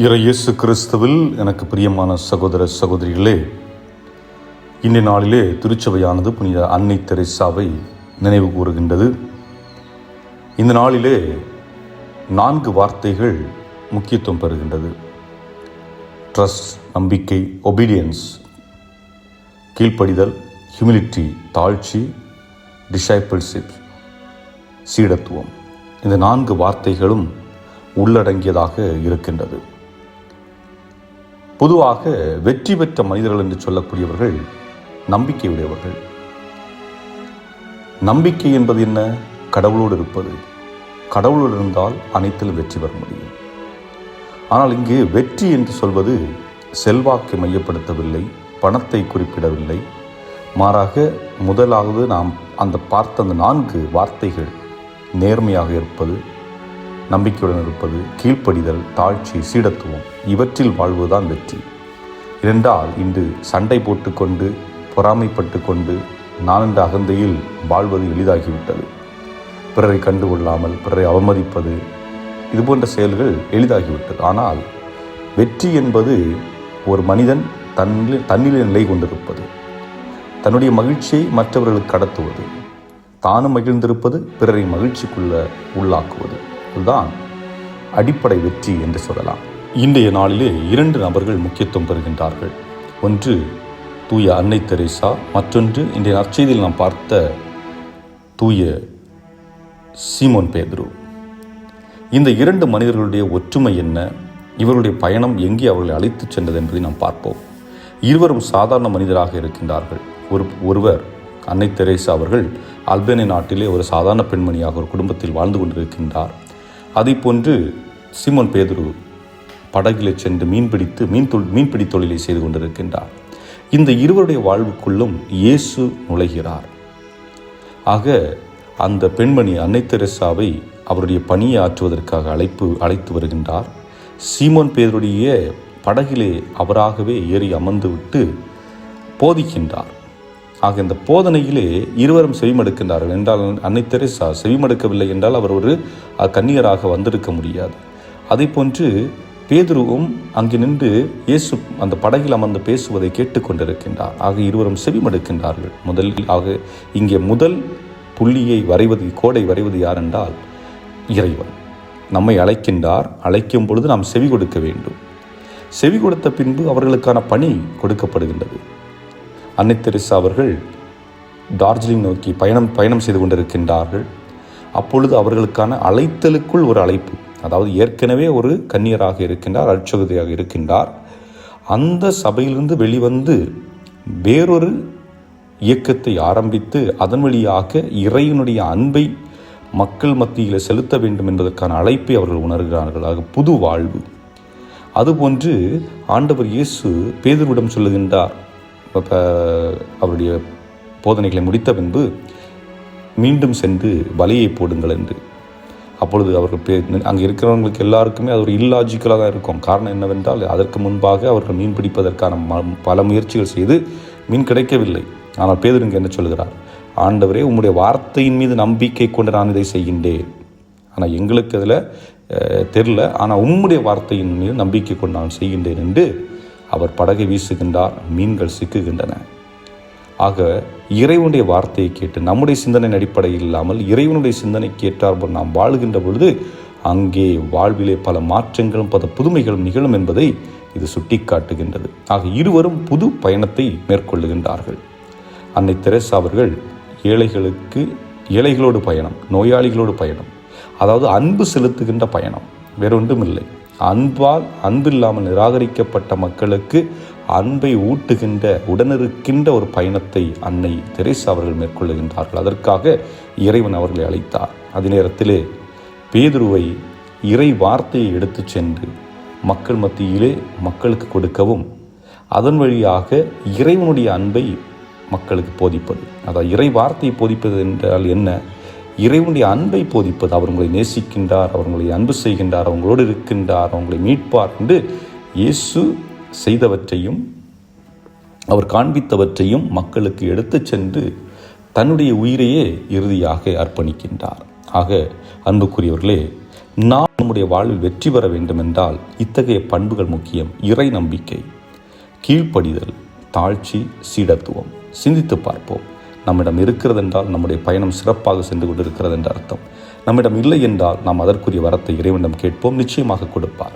இயேசு கிறிஸ்துவில் எனக்கு பிரியமான சகோதர சகோதரிகளே, இன்றைய நாளிலே திருச்சபையானது புனித அன்னை தெரேசாவை நினைவு கூறுகின்றது. இந்த நாளிலே 4 வார்த்தைகள் முக்கியத்துவம் பெறுகின்றது. ட்ரஸ்ட், நம்பிக்கை; ஒபீடியன்ஸ், கீழ்ப்படிதல்; ஹியூமிலிட்டி, தாழ்ச்சி; டிசைபிள்ஷிப், சீடத்துவம். இந்த 4 வார்த்தைகளும் உள்ளடங்கியதாக இருக்கின்றது. பொதுவாக வெற்றி பெற்ற மனிதர்கள் என்று சொல்லக்கூடியவர்கள் நம்பிக்கை உடையவர்கள். நம்பிக்கை என்பது என்ன? கடவுளோடு இருப்பது. கடவுளோடு இருந்தால் அனைத்திலும் வெற்றி பெற முடியும். ஆனால் இங்கு வெற்றி என்று சொல்வது செல்வாக்கை மையப்படுத்தவில்லை, பணத்தை குறிப்பிடவில்லை. மாறாக முதலாவது நாம் பார்த்த அந்த 4 வார்த்தைகள் நேர்மையாக இருப்பது, நம்பிக்கையுடன் இருப்பது, கீழ்ப்படிதல், தாழ்ச்சி, சீடத்துவம், இவற்றில் வாழ்வதுதான் வெற்றி. இரண்டால் இன்று சண்டை போட்டுக்கொண்டு, பொறாமைப்பட்டு கொண்டு, நான் என்ற அகந்தையில் வாழ்வது எளிதாகிவிட்டது. பிறரை கண்டுகொள்ளாமல் பிறரை அவமதிப்பது, இதுபோன்ற செயல்கள் எளிதாகிவிட்டது. ஆனால் வெற்றி என்பது ஒரு மனிதன் தன்னிலே நிலை கொண்டிருப்பது, தன்னுடைய மகிழ்ச்சியை மற்றவர்களுக்கு கடத்துவது, தானும் மகிழ்ந்திருப்பது, பிறரை மகிழ்ச்சிக்குள்ள உள்ளாக்குவது. அதுதான் அடிப்படை வெற்றி என்று சொல்லலாம். இன்றைய நாளிலே 2 நபர்கள் முக்கியத்துவம் பெறுகின்றார்கள். ஒன்று தூய அன்னை தெரேசா, மற்றொன்று இன்றைய நற்செய்தியில் நாம் பார்த்த தூய சீமோன் பேதுரு. இந்த 2 மனிதர்களுடைய ஒற்றுமை என்ன? இவருடைய பயணம் எங்கே அவர்களை அழைத்துச் சென்றது என்பதை நாம் பார்ப்போம். இருவரும் சாதாரண மனிதராக இருக்கின்றார்கள். ஒருவர் அன்னை தெரேசா அவர்கள் அல்பேனியா நாட்டிலே ஒரு சாதாரண பெண்மணியாக ஒரு குடும்பத்தில் வாழ்ந்து கொண்டிருக்கின்றார். அதை போன்று சீமோன் பேதுரு படகிலே சென்று மீன்பிடி தொழிலை செய்து கொண்டிருக்கின்றார். இந்த இருவருடைய வாழ்வுக்குள்ளும் இயேசு நுழைகிறார். ஆக அந்த பெண்மணி அன்னை தெரேசாவை அவருடைய பணியை ஆற்றுவதற்காக அழைத்து வருகின்றார். சீமோன் பேதுருடைய படகிலே அவராகவே ஏறி அமர்ந்து விட்டு போதிக்கின்றார். ஆக இந்த போதனையிலே இருவரும் செவிமடுக்கின்றார்கள். என்றால் அன்னை தெரேசா செவிமடுக்கவில்லை என்றால் அவர் ஒரு கன்னியராக வந்திருக்க முடியாது. அதை போன்று பேதுருவும் அங்கு நின்று இயேசு அந்த படகில் அமர்ந்து பேசுவதை கேட்டுக்கொண்டிருக்கின்றார். ஆக இருவரும் செவிமடுக்கின்றார்கள். இங்கே முதல் புள்ளியை கோடை வரைவது யார் என்றால் இறைவன் நம்மை அழைக்கின்றார். அழைக்கும் பொழுது நாம் செவி கொடுக்க வேண்டும். செவி கொடுத்த பின்பு அவர்களுக்கான பணி கொடுக்கப்படுகின்றது. அன்னை தெரேசா அவர்கள் டார்ஜிலிங் நோக்கி பயணம் செய்து கொண்டிருக்கின்றார்கள். அப்பொழுது அவர்களுக்கான அழைத்தலுக்குள் ஒரு அழைப்பு, அதாவது ஏற்கனவே ஒரு கன்னியராக இருக்கின்றார், அர்ச்சகதியாக இருக்கின்றார். அந்த சபையிலிருந்து வெளிவந்து வேறொரு இயக்கத்தை ஆரம்பித்து அதன் வழியாக இறைவனுடைய அன்பை மக்கள் மத்தியில் செலுத்த வேண்டும் என்பதற்கான அழைப்பை அவர்கள் உணர்கிறார்கள். ஆக புது வாழ்வு. அதுபோன்று ஆண்டவர் இயேசு பேதுருவிடம் சொல்லுகின்றார், அவருடைய போதனைகளை முடித்த பின்பு மீண்டும் சென்று வலையை போடுங்கள் என்று. அப்பொழுது அவர்கள் அங்கே இருக்கிறவங்களுக்கு எல்லாருக்குமே அது ஒரு இல்லாஜிக்கலாக தான் இருக்கும். காரணம் என்னவென்றால் அதற்கு முன்பாக அவர்கள் மீன் பிடிப்பதற்கான பல முயற்சிகள் செய்து மீன் கிடைக்கவில்லை. ஆனால் பேதுரு என்ன சொல்கிறார்? ஆண்டவரே, உம்முடைய வார்த்தையின் மீது நம்பிக்கை கொண்டு நான் இதை செய்கின்றேன். ஆனால் எங்களுக்கு அதில் தெரில, ஆனால் உம்முடைய வார்த்தையின் மீது நம்பிக்கை கொண்டு நான் செய்கின்றேன் என்று அவர் படகை வீசுகின்றார். மீன்கள் சிக்குகின்றன. ஆக இறைவனுடைய வார்த்தையை கேட்டு நம்முடைய சிந்தனை அடிப்படையில் இல்லாமல் இறைவனுடைய சிந்தனை கேட்டார்போல் நாம் வாழுகின்ற பொழுது அங்கே வாழ்விலே பல மாற்றங்களும் பல புதுமைகளும் நிகழும் என்பதை இது சுட்டி காட்டுகின்றது. ஆக இருவரும் புது பயணத்தை மேற்கொள்ளுகின்றார்கள். அன்னை தெரேசா அவர்கள் ஏழைகளோடு பயணம், நோயாளிகளோடு பயணம், அதாவது அன்பு செலுத்துகின்ற பயணம், வேறொன்றும் இல்லை. அன்பில்லாமல் நிராகரிக்கப்பட்ட மக்களுக்கு அன்பை ஊட்டுகின்ற, உடனிருக்கின்ற ஒரு பயணத்தை அன்னை தெரேசா அவர்கள் மேற்கொள்ளுகின்றார்கள். அதற்காக இறைவன் அவர்களை அழைத்தார். அதே நேரத்திலே பேதுருவை இறை வார்த்தையை எடுத்து சென்று மக்கள் மத்தியிலே மக்களுக்கு கொடுக்கவும், அதன் வழியாக இறைவனுடைய அன்பை மக்களுக்கு போதிப்பது. அதாவது இறை வார்த்தையை போதிப்பது என்றால் என்ன? இறைவனுடைய அன்பை போதிப்பது. அவர் உங்களை நேசிக்கின்றார், அவர் உங்களை அன்பு செய்கின்றார், அவங்களோடு இருக்கின்றார், அவங்களை மீட்பார் என்று இயேசு செய்தவற்றையும் அவர் காண்பித்தவற்றையும் மக்களுக்கு எடுத்து சென்று தன்னுடைய உயிரையே இறுதியாக அர்ப்பணிக்கின்றார். ஆக அன்புக்குரியவர்களே, நாம் நம்முடைய வாழ்வில் வெற்றி பெற வேண்டுமென்றால் இத்தகைய பண்புகள் முக்கியம். இறை நம்பிக்கை, கீழ்ப்படிதல், தாழ்ச்சி, சீடத்துவம். சிந்தித்து பார்ப்போம். நம்மிடம் இருக்கிறது என்றால் நம்முடைய பயணம் சிறப்பாக சென்று கொண்டிருக்கிறது என்ற அர்த்தம். நம்மிடம் இல்லை என்றால் நாம் அதற்குரிய வரத்தை இறைவனிடம் கேட்போம், நிச்சயமாக கொடுப்பார்.